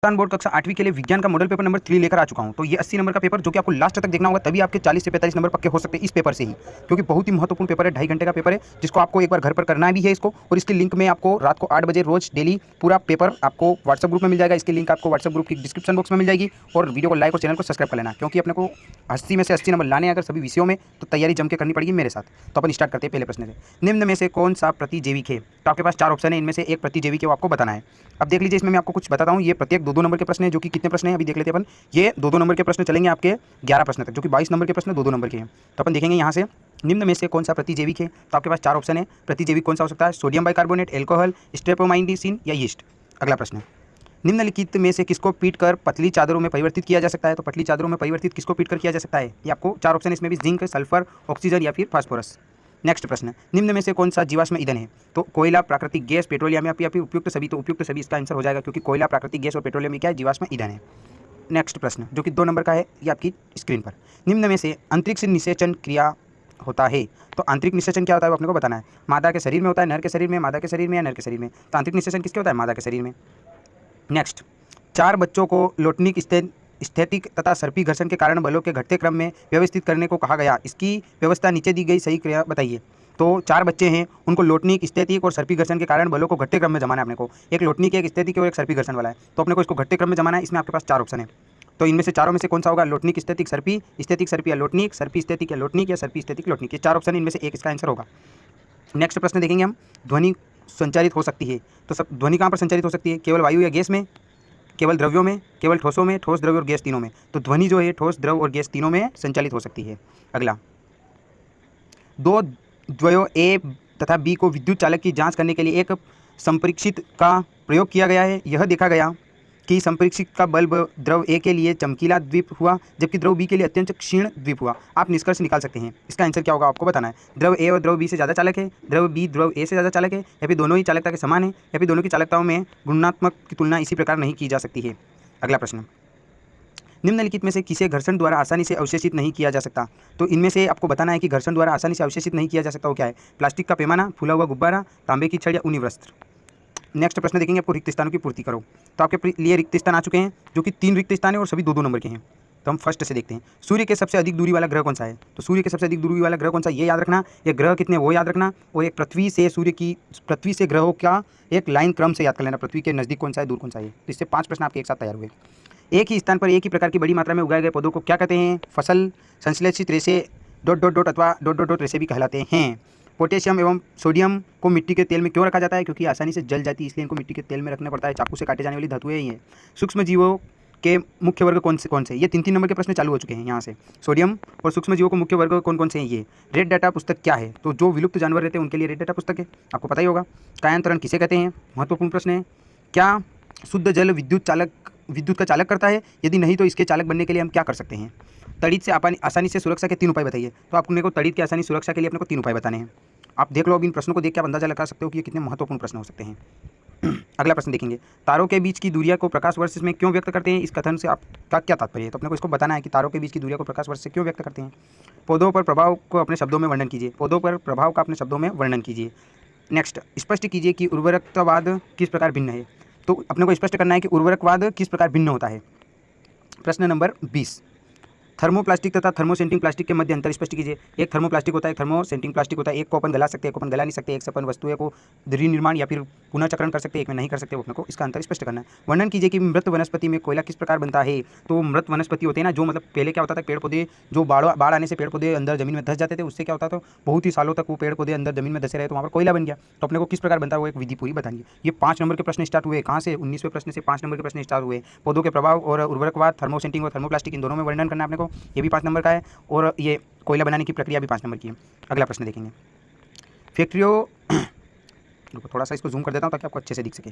Rajasthan board कक्षा 8वीं के लिए विज्ञान का मॉडल पेपर नंबर 3 लेकर आ चुका हूं। तो ये 80 नंबर का पेपर जो कि आपको लास्ट तक देखना होगा, तभी आपके 40 से 45 नंबर पक्के हो सकते हैं इस पेपर से ही, क्योंकि बहुत ही महत्वपूर्ण पेपर है। 2.5 घंटे का पेपर है, जिसको आपको एक बार घर पर करना भी है इसको। और इसके लिंक में आपको रात को 8 बजे रोज डेली पूरा पेपर आपको व्हाट्सएप ग्रुप में मिल जाएगा। इसकी लिंक आपको व्हाट्सएप ग्रुप की डिस्क्रिप्शन बॉक्स में मिल जाएगी। और वीडियो को लाइक और चैनल को सब्सक्राइब कर लेना, क्योंकि अपने को 80 में से 80 नंबर लाने अगर सभी विषयों में, तो तैयारी जम के करनी पड़ेगी मेरे साथ। तो अपन स्टार्ट करते हैं पहले प्रश्न से। निम्न में से कौन सा प्रतिजैविक है? तो आपके पास 4 ऑप्शन है, इनमें से एक प्रतिजैविक है, वो आपको बताना है। अब देख लीजिए, इसमें मैं आपको कुछ बताता हूँ। ये प्रत्येक 2-2 नंबर के प्रश्न है, जो कि कितने प्रश्न हैं अभी देख लेते हैं अपन। ये 2-2 नंबर के प्रश्न चलेंगे आपके 11 प्रश्न तक, जो कि 22 नंबर के प्रश्न 2-2 नंबर के हैं। तो अपन देखेंगे यहाँ से, निम्न में से कौन सा प्रतिजैविक है? तो आपके पास 4 ऑप्शन है। प्रतिजैविक कौन सा हो सकता है? सोडियम बाइकार्बोनेट, अल्कोहल, स्ट्रेप्टोमाइसिन या यीस्ट। अगला प्रश्न, निम्नलिखित में से किसको पीट कर पतली चादरों में परिवर्तित किया जा सकता है? तो पतली चादरों में परिवर्तित किसको पीट कर किया जा सकता है? ये आपको 4 ऑप्शन, इसमें भी जिंक, सल्फर, ऑक्सीजन या फिर फास्फोरस। नेक्स्ट प्रश्न, निम्न में से कौन सा जीवाश्म ईंधन है? तो कोयला, प्राकृतिक गैस, पेट्रोलियम या फिर उपयुक्त सभी। तो उपयुक्त सभी इसका आंसर हो जाएगा, क्योंकि कोयला, प्राकृतिक गैस और पेट्रोलियम में क्या है? जीवाश्म ईंधन है। नेक्स्ट प्रश्न, जो कि 2 नंबर का है, ये आपकी स्क्रीन पर। निम्न में से अंतरिक्ष निषेचन क्रिया होता है? तो आंतरिक निषेचन क्या होता है वो अपने को बताना है। मादा के शरीर में होता है, नर के शरीर में, मादा के शरीर में या नर के शरीर में? तो आंतरिक निषेचन किसके होता है? मादा के शरीर में। नेक्स्ट, 4 बच्चों को लोटनिक स्थैतिक तथा सर्पी घर्षण के कारण बलों के घटते क्रम में व्यवस्थित करने को कहा गया। इसकी व्यवस्था नीचे दी गई सही क्रिया बताइए। तो 4 बच्चे हैं, उनको लोटनिक, स्थैतिक और सर्पी घर्षण के कारण बलों को घटते क्रम में जमाना है अपने को। एक लोटनिक, एक स्थैतिक और एक सर्पी घर्षण वाला है, तो अपने को इसको घटते क्रम में जमाना है। इसमें आपके पास 4 ऑप्शन है, तो इनमें से चारों में से कौन सा होगा? लोटनिक, स्थैतिक, सर्पी, स्थैतिक, सर्पी या लोटनिक, सर्पी, स्थैतिक या लोटनिक या सर्पी, स्थैतिक, लोटनिक। ये 4 ऑप्शन, इनमें से एक इसका आंसर होगा। नेक्स्ट प्रश्न देखेंगे हम, ध्वनि संचारित हो सकती है? तो सब ध्वनि कहाँ पर संचारित हो सकती है? केवल वायु या गैस में, केवल द्रव्यों में, केवल ठोसों में, ठोस, द्रव्य और गैस तीनों में? तो ध्वनि जो है ठोस, द्रव और गैस तीनों में संचालित हो सकती है। अगला, 2 द्वयों ए तथा बी को विद्युत चालक की जांच करने के लिए एक संपरीक्षित का प्रयोग किया गया है। यह देखा गया कि संपरीक्षित का बल्ब द्रव ए के लिए चमकीला द्वीप हुआ, जबकि द्रव बी के लिए अत्यंत क्षीण द्वीप हुआ। आप निष्कर्ष निकाल सकते हैं। इसका आंसर क्या होगा आपको बताना है। द्रव ए और द्रव बी से ज़्यादा चालक है, द्रव बी द्रव ए से ज़्यादा चालक है, या फिर दोनों ही चालकता के समान है, या फिर दोनों की चालकताओं में गुणात्मक की तुलना इसी प्रकार नहीं की जा सकती है। अगला प्रश्न, निम्नलिखित में से किसे घर्षण द्वारा आसानी से अवशेषित नहीं किया जा सकता? तो इनमें से आपको बताना है कि घर्षण द्वारा आसानी से अवशेषित नहीं किया जा सकता वो क्या है? प्लास्टिक का पैमाना, फूला हुआ गुब्बारा, तांबे की छड़ या ऊनी वस्त्र। नेक्स्ट प्रश्न देखेंगे, आपको रिक्त स्थानों की पूर्ति करो। तो आपके लिए रिक्त स्थान आ चुके हैं, जो कि 3 रिक्त स्थान है और सभी 2-2 नंबर के हैं। तो हम फर्स्ट से देखते हैं, सूर्य के सबसे अधिक दूरी वाला ग्रह कौन सा है? तो सूर्य के सबसे अधिक दूरी वाला ग्रह कौन सा, ये याद रखना। ये ग्रह कितने वो याद रखना, और एक पृथ्वी से ग्रहों का एक लाइन क्रम से याद कर लेना। पृथ्वी के नज़दीक कौन सा है, दूर कौन सा है। तो इससे 5 प्रश्न आपके एक साथ तैयार हुए। एक ही स्थान पर एक ही प्रकार की बड़ी मात्रा में उगाए गए पौधों को क्या कहते हैं? फसल, संश्लेषित रेशे, अथवा रेशे भी कहलाते हैं। पोटेशियम एवं सोडियम को मिट्टी के तेल में क्यों रखा जाता है? क्योंकि आसानी से जल जाती है, इसलिए इनको मिट्टी के तेल में रखना पड़ता है। चाकू से काटे जाने वाली धातुएं ही हैं। सूक्ष्म जीवों के मुख्य वर्ग कौन से? ये 3-3 नंबर के प्रश्न चालू हो चुके हैं यहाँ से। सोडियम और सूक्ष्म जीवों को मुख्य वर्ग कौन से हैं? ये रेड डाटा पुस्तक क्या है? तो जो विलुप्त जानवर रहते हैं उनके लिए रेड डाटा पुस्तक है, आपको पता ही होगा। कायांतरण किसे कहते हैं? महत्वपूर्ण प्रश्न है। क्या शुद्ध जल विद्युत का चालक करता है? यदि नहीं तो इसके चालक बनने के लिए हम क्या कर सकते हैं? तड़ित से आसानी से सुरक्षा के 3 उपाय बताइए। तो आपको मेरे को तड़ित की आसानी सुरक्षा के लिए अपने को 3 उपाय बताने हैं। आप देख लो, अब इन प्रश्नों को देख के आप अंदाजा लगा सकते हो कि ये कितने महत्वपूर्ण प्रश्न हो सकते हैं। अगला प्रश्न देखेंगे, तारों के बीच की दूरिया को प्रकाश वर्ष में क्यों व्यक्त करते हैं? इस कथन से आपका क्या तात्पर्य है? तो अपने को इसको बताना है कि तारों के बीच की दूरिया को प्रकाश वर्ष से क्यों व्यक्त करते हैं। पौधों पर प्रभाव को अपने शब्दों में वर्णन कीजिए। पौधों पर प्रभाव का अपने शब्दों में वर्णन कीजिए। नेक्स्ट, स्पष्ट कीजिए कि उर्वरकवाद किस प्रकार भिन्न है। तो अपने को स्पष्ट करना है कि उर्वरकवाद किस प्रकार भिन्न होता है। प्रश्न नंबर 20, थर्मोप्लास्टिक तथा थर्मोसेंटिंग प्लास्टिक के मध्य अंतर स्पष्ट कीजिए। एक थर्मोप्लास्टिक होता है, एक थर्मोसेंटिंग प्लास्टिक होता है। एक को अपन गला सकते हैं, एक को अपन गला नहीं सकते। एक से अपन वस्तुएं को निर्माण या फिर पुनर्चक्रण कर सकते हैं, एक में नहीं कर सकते। अपने को इसका अंतर स्पष्ट करना है। वर्णन कीजिए कि मृत वनस्पति में कोयला किस प्रकार बनता है। तो मृत वनस्पति होते हैं ना, जो मतलब पहले क्या होता था, पेड़ पौधे जो बाढ़ आने से पेड़ पौधे अंदर जमीन में धस जाते थे, उससे क्या होता था, बहुत ही सालों तक वो पेड़ पौधे अंदर जमीन में धसे रहे, तो वहाँ पर कोयला बन गया। तो अपने को किस प्रकार बनता है वो एक विधि पूरी बतानी है। ये 5 नंबर के प्रश्न स्टार्ट हुए। कहाँ से? 19वें प्रश्न से 5 नंबर के प्रश्न स्टार्ट हुए। पौधों के प्रभाव और उर्वरकवाद, थर्मोसेंटिंग और थर्मोप्लास्टिक, इन दोनों में वर्णन करना है अपने को, ये भी 5 नंबर का है। और ये कोयला बनाने की प्रक्रिया भी 5 नंबर की है। अगला प्रश्न देखेंगे, फैक्ट्रियों थोड़ा सा इसको जूम कर देता हूँ ताकि आपको अच्छे से दिख सके।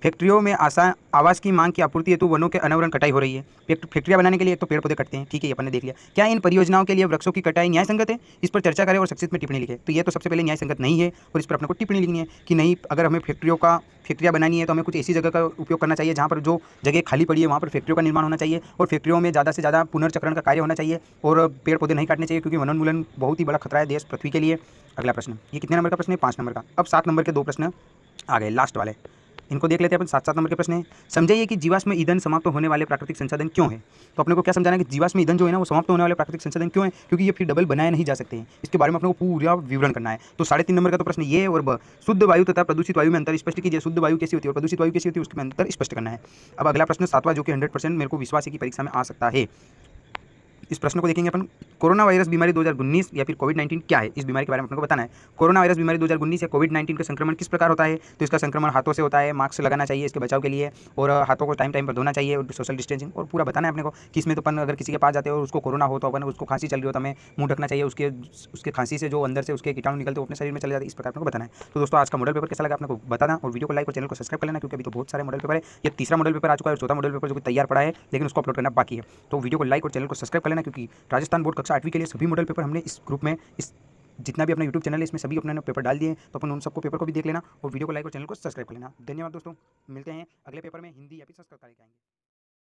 फैक्ट्रियों में आवास की मांग की आपूर्ति हेतु वनों के अनावरण कटाई हो रही है। फैक्ट्रियाँ बनाने के लिए एक तो पेड़ पौधे कटते हैं, ठीक है, ये अपन ने देख लिया। क्या इन परियोजनाओं के लिए वृक्षों की कटाई न्याय संगत है? इस पर चर्चा करें और संक्षिप्त में टिप्पणी लिखें। तो ये तो सबसे पहले न्याय संगत नहीं है, और इस पर अपने को टिप्पणी लिखनी है कि नहीं, अगर हमें फैक्ट्रियाँ बनानी है तो हमें कुछ ऐसी जगह का उपयोग करना चाहिए जहाँ पर जो जगह खाली पड़ी है वहाँ पर फैक्ट्रियों का निर्माण होना चाहिए, और फैक्ट्रियों में ज़्यादा से ज़्यादा पुनर्चक्रण का कार्य होना चाहिए, और पेड़ पौधे नहीं काटने चाहिए, क्योंकि वनोन्मूलन बहुत ही बड़ा खतरा है देश पृथ्वी के लिए। अगला प्रश्न, ये कितने नंबर का प्रश्न है? 5 नंबर का। अब 7 नंबर के 2 प्रश्न आ गए, लास्ट वाले। इनको देख लेते हैं अपन। 7 नंबर के प्रश्न है, समझाइए कि जीवाश्म ईंधन समाप्त होने वाले प्राकृतिक संसाधन क्यों है। तो अपने को क्या समझाना है कि जीवाश्म ईंधन जो है ना वो समाप्त होने वाले प्राकृतिक संसाधन क्यों है, क्योंकि ये फिर डबल बनाए नहीं जा सकते हैं। इसके बारे में अपने को पूरा विवरण करना है। तो 3.5 नंबर का तो प्रश्न ये और शुद्ध वायु तथा प्रदूषित वायु में अंतर स्पष्ट कीजिए। शुद्ध वायु कैसी होती है और प्रदूषित वायु कैसी होती है उसके अंतर स्पष्ट करना है। अब अगला प्रश्न 7वां जो कि 100% मेरे को विश्वास है कि परीक्षा में आ सकता है। इस प्रश्न को देखेंगे अपन। कोरोना वायरस बीमारी 2019 या फिर कोविड-19 क्या है, इस बीमारी के बारे में अपने को बताना है। कोरोना वायरस बीमारी 2019 या कोविड-19 का संक्रमण किस प्रकार होता है। तो इसका संक्रमण हाथों से होता है, मास्क लगाना चाहिए इसके बचाव के लिए, और हाथों को टाइम टाइम पर धोना चाहिए, और सोशल डिस्टेंसिंग, और पूरा बताना है अपने को कि इसमें तो अपन अगर किसी के पास जाते हो और उसको कोरोना हो तो अपन उसको खांसी चल रही हो तो हमें मुंह ढकना चाहिए, उसके खांसी से जो अंदर से उसके कीटाणु निकलते हो अपने शरीर में चले जाते हैं। इस प्रकार अपने को बताना है। तो दोस्तों आज का मॉडल पेपर कैसा लगा अपने को बताना, और वीडियो को लाइक और चैनल को सब्सक्राइब कर लेना, क्योंकि अभी तो बहुत सारे मॉडल पेपर है। ये तीसरा मॉडल पेपर आ चुका है और चौथा मॉडल पेपर जो कि तैयार पड़ा है लेकिन उसको अपलोड करना बाकी है। तो वीडियो को लाइक और चैनल को सब्सक्राइब कर लेना, क्योंकि राजस्थान बोर्ड कक्षा 8वीं के लिए सभी मॉडल पेपर हमने इस ग्रुप में, इस जितना भी अपना यूट्यूब चैनल है इसमें सभी अपने पेपर डाल दिए हैं। तो अपन उन सबको पेपर को भी देख लेना और वीडियो को लाइक और चैनल को सब्सक्राइब कर लेना। धन्यवाद दोस्तों, मिलते हैं अगले पेपर में हिंदी या फिर संस्कृत का लेके आएंगे।